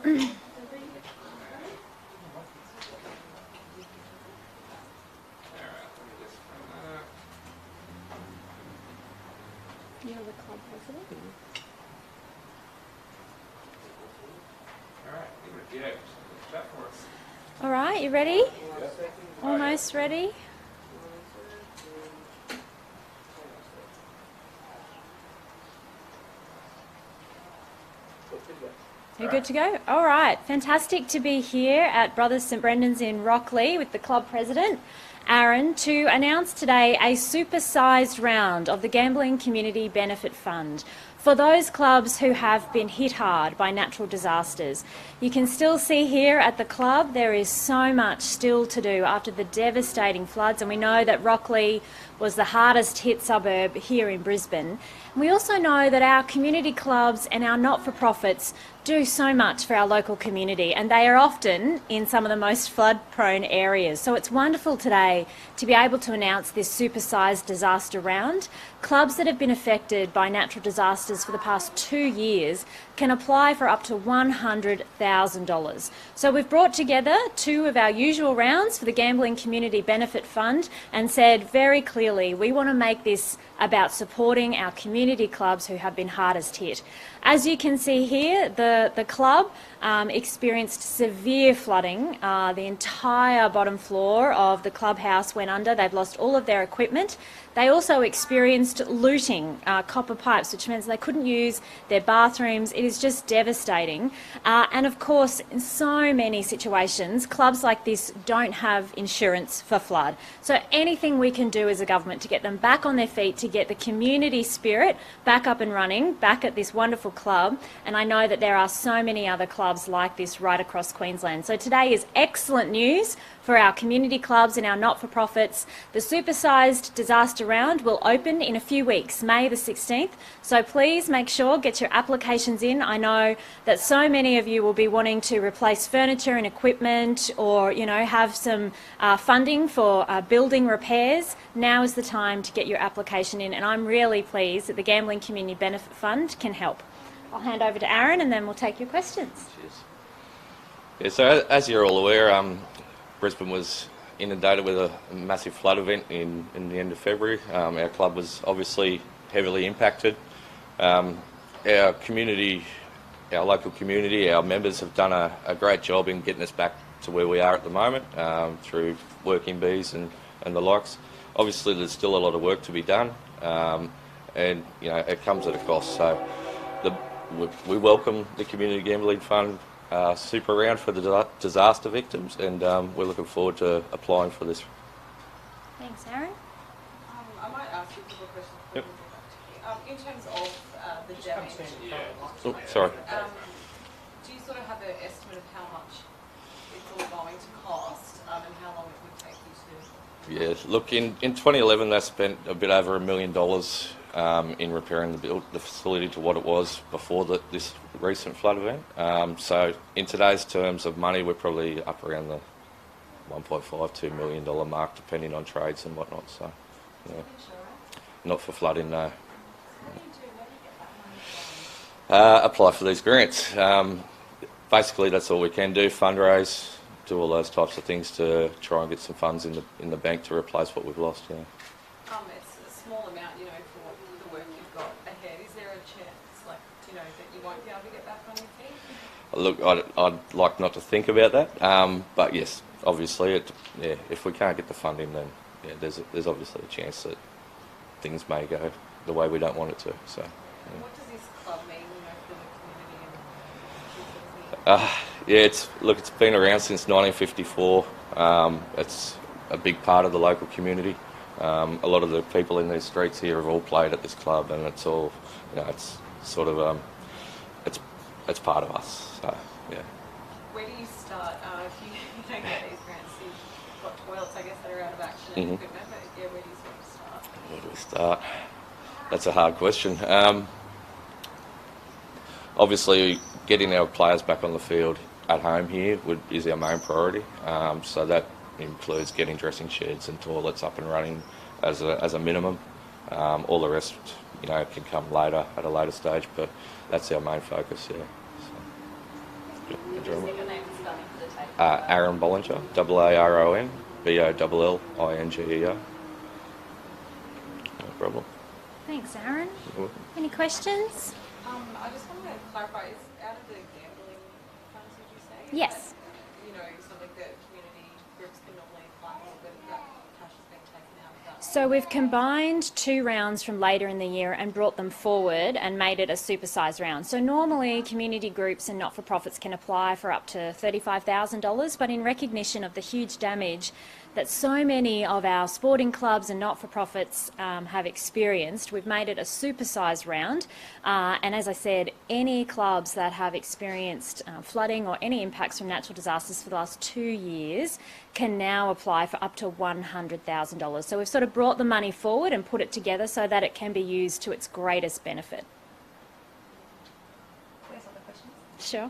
You're the club president. All right, you ready? Almost ready? You're good to go? All right, fantastic to be here at Brothers St Brendan's in Rockley with the club president, Aaron, to announce today a supersized round of the Gambling Community Benefit Fund for those clubs who have been hit hard by natural disasters. You can still see here at the club there is so much still to do after the devastating floods, and we know that Rockley was the hardest hit suburb here in Brisbane. And we also know that our community clubs and our not-for-profits do so much for our local community, and they are often in some of the most flood-prone areas. So it's wonderful today to be able to announce this supersized disaster round. Clubs that have been affected by natural disasters for the past 2 years can apply for up to $100,000. So we've brought together two of our usual rounds for the Gambling Community Benefit Fund and said very clearly we want to make this about supporting our community clubs who have been hardest hit. As you can see here, the club experienced severe flooding. The entire bottom floor of the clubhouse went under. They've lost all of their equipment. They also experienced looting, copper pipes, which means they couldn't use their bathrooms. It is just devastating. And of course, in so many situations, clubs like this don't have insurance for flood. So anything we can do as a government to get them back on their feet, to get the community spirit back up and running, back at this wonderful club. And I know that there are so many other clubs like this right across Queensland. So today is excellent news for our community clubs and our not-for-profits. The supersized disaster round will open in a few weeks, May the 16th. So please make sure, get your applications in. I know that so many of you will be wanting to replace furniture and equipment, or, you know, have some funding for building repairs. Now is the time to get your application in, and I'm really pleased that the Gambling Community Benefit Fund can help. I'll hand over to Aaron and then we'll take your questions. Cheers. Yeah, so as you're all aware, Brisbane was inundated with a massive flood event in the end of February. Our club was obviously heavily impacted. Our community, our local community, our members have done a great job in getting us back to where we are at the moment through working bees and the likes. Obviously there's still a lot of work to be done, and you know, it comes at a cost. So we welcome the Community Gambling Fund super round for the disaster victims, and we're looking forward to applying for this. Thanks, Aaron. I might ask you a couple of questions. Yep. In terms of the damage, Oh, sorry. do you sort of have an estimate of how much it's all going to cost, and how long it would take you to? Yeah, look, in 2011 they spent a bit over $1 million in repairing the facility to what it was before this recent flood event. So in today's terms of money, we're probably up around the $1.5–2 million mark, depending on trades and whatnot. So, yeah. Not for flooding, no. Apply for these grants. Basically, that's all we can do: fundraise, do all those types of things to try and get some funds in the bank to replace what we've lost. Yeah. It's a small amount, you know, for the work you've got ahead. Is there a chance, like, you know, that you won't be able to get back on your feet? Look, I'd like not to think about that, but yes, obviously, if we can't get the funding, then yeah, there's obviously a chance that things may go the way we don't want it to. So. Yeah. What does this club mean, you know, for the community? Yeah, it's been around since 1954. It's a big part of the local community. A lot of the people in these streets here have all played at this club, and it's all, you know, it's sort of it's part of us. So yeah. Where do you start if you don't get these grants? You've got toilets, I guess, that are out of action and equipment, but yeah, where do you sort of start? Where do we start? That's a hard question. Obviously, getting our players back on the field at home here is our main priority. So that includes getting dressing sheds and toilets up and running as a minimum. All the rest, you know, can come later at a later stage, but that's our main focus. Yeah. So. Could you say your name and spelling for the tape? Aaron Bollinger, Aaron Bollinger. No problem. Thanks, Aaron. You're welcome. Any questions? I just wanted to clarify, is out of the gambling funds, would you say? Yes. You know, something that community groups can normally apply for, but that cash has been taken out of that. So we've combined 2 rounds from later in the year and brought them forward and made it a supersized round. So normally community groups and not-for-profits can apply for up to $35,000, but in recognition of the huge damage that so many of our sporting clubs and not-for-profits have experienced, we've made it a supersized round. And as I said, any clubs that have experienced flooding or any impacts from natural disasters for the last 2 years can now apply for up to $100,000. So we've sort of brought the money forward and put it together so that it can be used to its greatest benefit. There's other questions. Sure.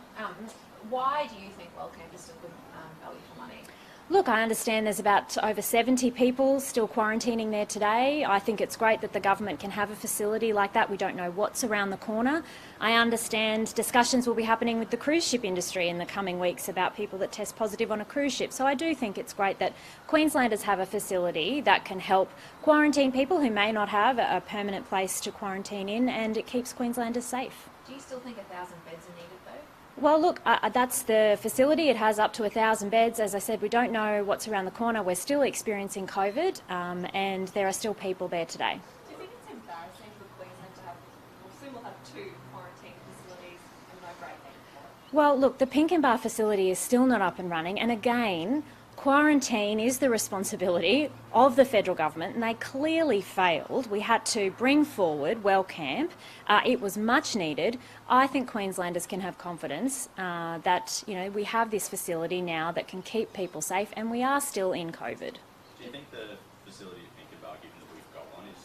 Why do you think WellCamp is still good value for money? Look, I understand there's about over 70 people still quarantining there today. I think it's great that the government can have a facility like that. We don't know what's around the corner. I understand discussions will be happening with the cruise ship industry in the coming weeks about people that test positive on a cruise ship. So I do think it's great that Queenslanders have a facility that can help quarantine people who may not have a permanent place to quarantine in, and it keeps Queenslanders safe. Do you still think 1,000 beds are needed though? Well, look, that's the facility. It has up to 1,000 beds. As I said, we don't know what's around the corner. We're still experiencing COVID, and there are still people there today. Do you think it's embarrassing for Queensland to have, well, soon we'll have 2 quarantine facilities and no break anymore? Well, look, the Pinkenbar facility is still not up and running, and again, quarantine is the responsibility of the federal government, and they clearly failed. We had to bring forward WellCamp. It was much needed. I think Queenslanders can have confidence that we have this facility now that can keep people safe, and we are still in COVID. Do you think the facility at Pinkenbar, given that we've got one, is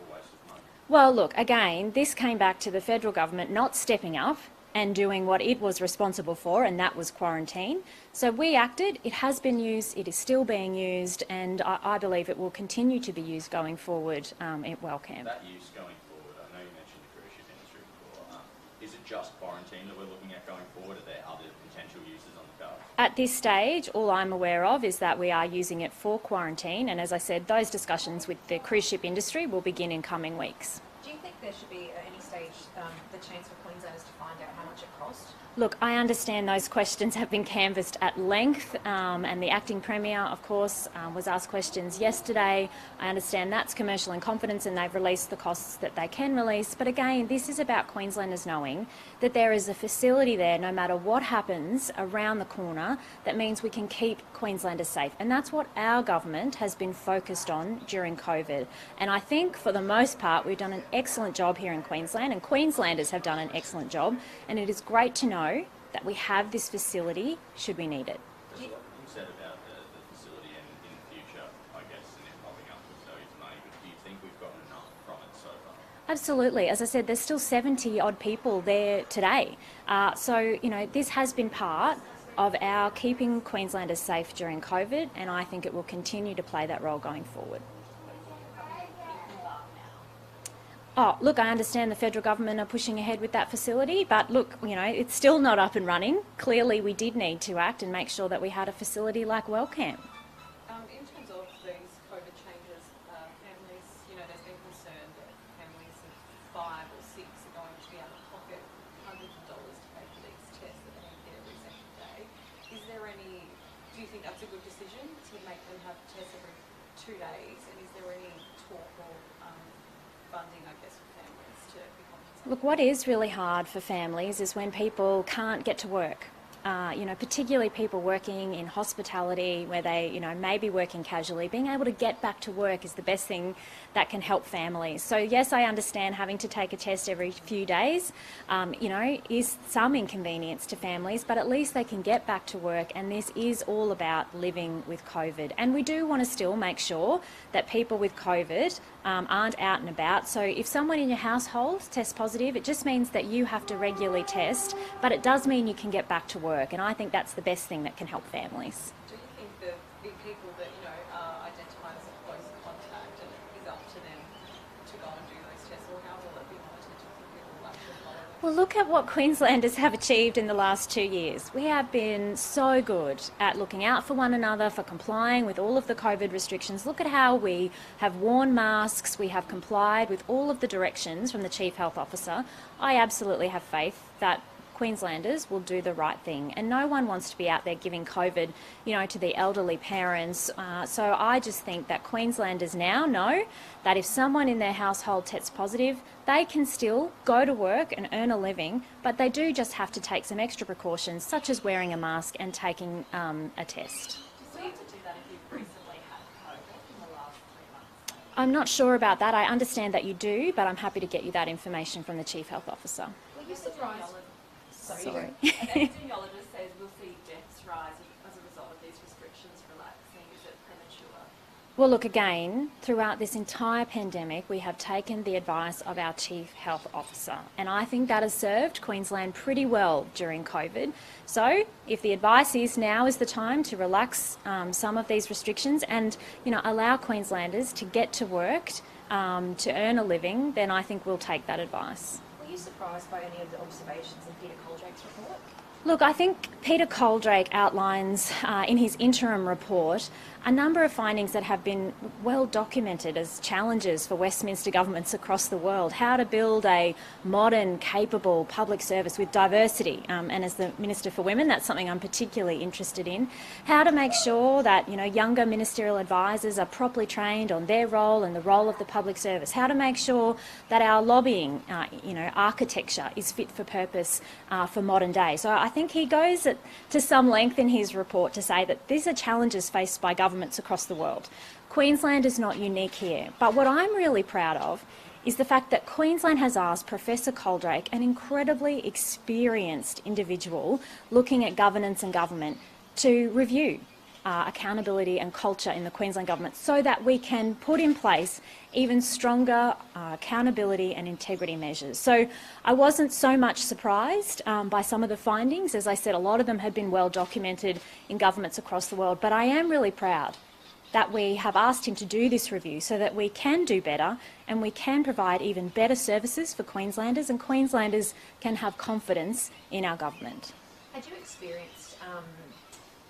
a waste of money? Well, look, again, this came back to the federal government not stepping up and doing what it was responsible for, and that was quarantine. So we acted, it has been used, it is still being used, and I believe it will continue to be used going forward at WellCamp. That use going forward, I know you mentioned the cruise ship industry before. Is it just quarantine that we're looking at going forward? Are there other potential uses on the cards? At this stage, all I'm aware of is that we are using it for quarantine, and as I said, those discussions with the cruise ship industry will begin in coming weeks. Do you think there should be at any stage the chance for Queenslanders to find out how much it costs? Look, I understand those questions have been canvassed at length, and the acting Premier, of course, was asked questions yesterday. I understand that's commercial in confidence, and they've released the costs that they can release. But again, this is about Queenslanders knowing that there is a facility there, no matter what happens around the corner, that means we can keep Queenslanders safe. And that's what our government has been focused on during COVID. And I think for the most part, we've done an excellent job here in Queensland, and Queenslanders have done an excellent job. And it is great to know that we have this facility should we need it. There's a lot you said about the facility and in the future, I guess, and it popping up with value to money, but do you think we've gotten enough from it so far? Absolutely. As I said, there's still 70 odd people there today. So, this has been part of our keeping Queenslanders safe during COVID, and I think it will continue to play that role going forward. Oh, look, I understand the federal government are pushing ahead with that facility, but look, it's still not up and running. Clearly, we did need to act and make sure that we had a facility like WellCamp. In terms of these COVID changes, families, there's been concern that families of 5 or 6 are going to be out of pocket hundreds of dollars to pay for these tests that they get every second day. Do you think that's a good decision to make them have tests every 2 days? And is there any talk or funding, I guess, for families to be compensated? Look, what is really hard for families is when people can't get to work. Particularly people working in hospitality where they, may be working casually. Being able to get back to work is the best thing that can help families. So yes, I understand having to take a test every few days, is some inconvenience to families, but at least they can get back to work, and this is all about living with COVID. And we do want to still make sure that people with COVID aren't out and about. So if someone in your household tests positive, it just means that you have to regularly test, but it does mean you can get back to work, and I think that's the best thing that can help families. Do you think the big people that are identified as a close contact, and it is up to them to go and do those tests, or how will it be monitored? Do you think people will actually follow Well, look at what Queenslanders have achieved in the last 2 years. We have been so good at looking out for one another, for complying with all of the COVID restrictions. Look at how we have worn masks, we have complied with all of the directions from the Chief Health Officer. I absolutely have faith that Queenslanders will do the right thing, and no one wants to be out there giving COVID, to the elderly parents. So I just think that Queenslanders now know that if someone in their household tests positive, they can still go to work and earn a living, but they do just have to take some extra precautions, such as wearing a mask and taking a test. Do you have to do that if you've recently had COVID in the last 3 months? I'm not sure about that. I understand that you do, but I'm happy to get you that information from the Chief Health Officer. Were you surprised? Sorry. Epidemiologist says we'll see deaths rise as a result of these restrictions relaxing. Is it premature? Well, look, again, throughout this entire pandemic, we have taken the advice of our Chief Health Officer, and I think that has served Queensland pretty well during COVID. So if the advice is now is the time to relax some of these restrictions and, allow Queenslanders to get to work, to earn a living, then I think we'll take that advice. Were you surprised by any of the observations in Peter Coldrake's report? Look, I think Peter Coldrake outlines in his interim report a number of findings that have been well documented as challenges for Westminster governments across the world. How to build a modern, capable public service with diversity, and as the Minister for Women, that's something I'm particularly interested in. How to make sure that younger ministerial advisors are properly trained on their role and the role of the public service. How to make sure that our lobbying, architecture is fit for purpose for modern day. So I think he goes to some length in his report to say that these are challenges faced by governments across the world. Queensland is not unique here, but what I'm really proud of is the fact that Queensland has asked Professor Coldrake, an incredibly experienced individual looking at governance and government, to review accountability and culture in the Queensland government so that we can put in place even stronger accountability and integrity measures. So I wasn't so much surprised by some of the findings. As I said, a lot of them had been well documented in governments across the world, but I am really proud that we have asked him to do this review so that we can do better and we can provide even better services for Queenslanders, and Queenslanders can have confidence in our government. Had you experienced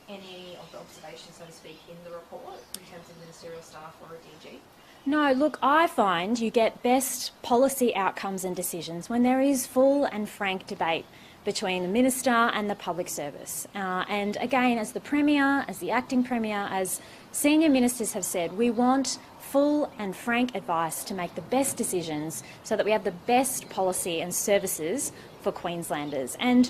any of the observations, so to speak, in the report in terms of ministerial staff or a DG? No, look, I find you get best policy outcomes and decisions when there is full and frank debate between the Minister and the public service. And again, as the Premier, as the Acting Premier, as senior ministers have said, we want full and frank advice to make the best decisions so that we have the best policy and services for Queenslanders. And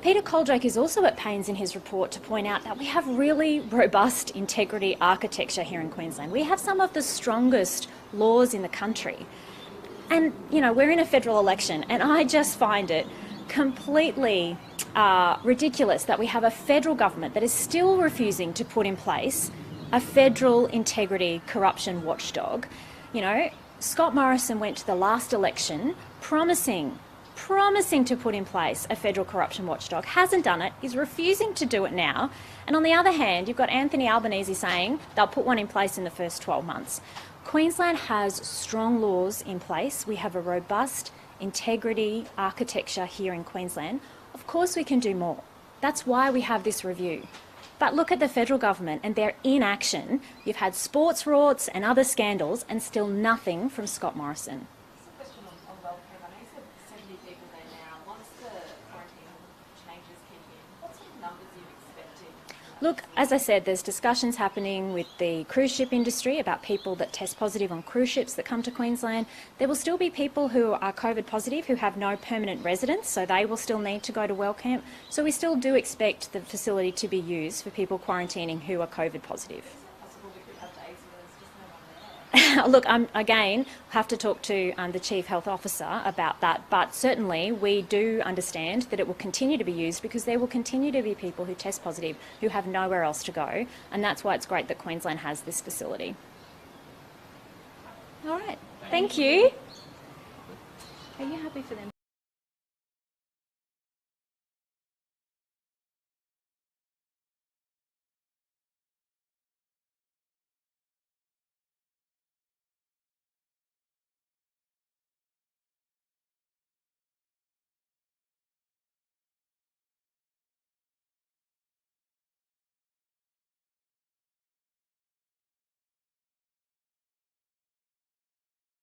Peter Coldrake is also at pains in his report to point out that we have really robust integrity architecture here in Queensland. We have some of the strongest laws in the country. And, we're in a federal election, and I just find it completely ridiculous that we have a federal government that is still refusing to put in place a federal integrity corruption watchdog. Scott Morrison went to the last election promising to put in place a federal corruption watchdog, hasn't done it, is refusing to do it now. And on the other hand, you've got Anthony Albanese saying they'll put one in place in the first 12 months. Queensland has strong laws in place. We have a robust integrity architecture here in Queensland. Of course we can do more. That's why we have this review. But look at the federal government and their inaction. You've had sports rorts and other scandals and still nothing from Scott Morrison. Just a question on welfare. I know you said 70 people there now. Once the quarantine changes kick in, what sort of numbers are you expecting? Look, as I said, there's discussions happening with the cruise ship industry about people that test positive on cruise ships that come to Queensland. There will still be people who are COVID positive who have no permanent residence, so they will still need to go to WellCamp. So we still do expect the facility to be used for people quarantining who are COVID positive. Possible we could have days where there's just no one there. Look, again, have to talk to the Chief Health Officer about that, but certainly we do understand that it will continue to be used because there will continue to be people who test positive who have nowhere else to go, and that's why it's great that Queensland has this facility. All right, thank you. Are you happy for them?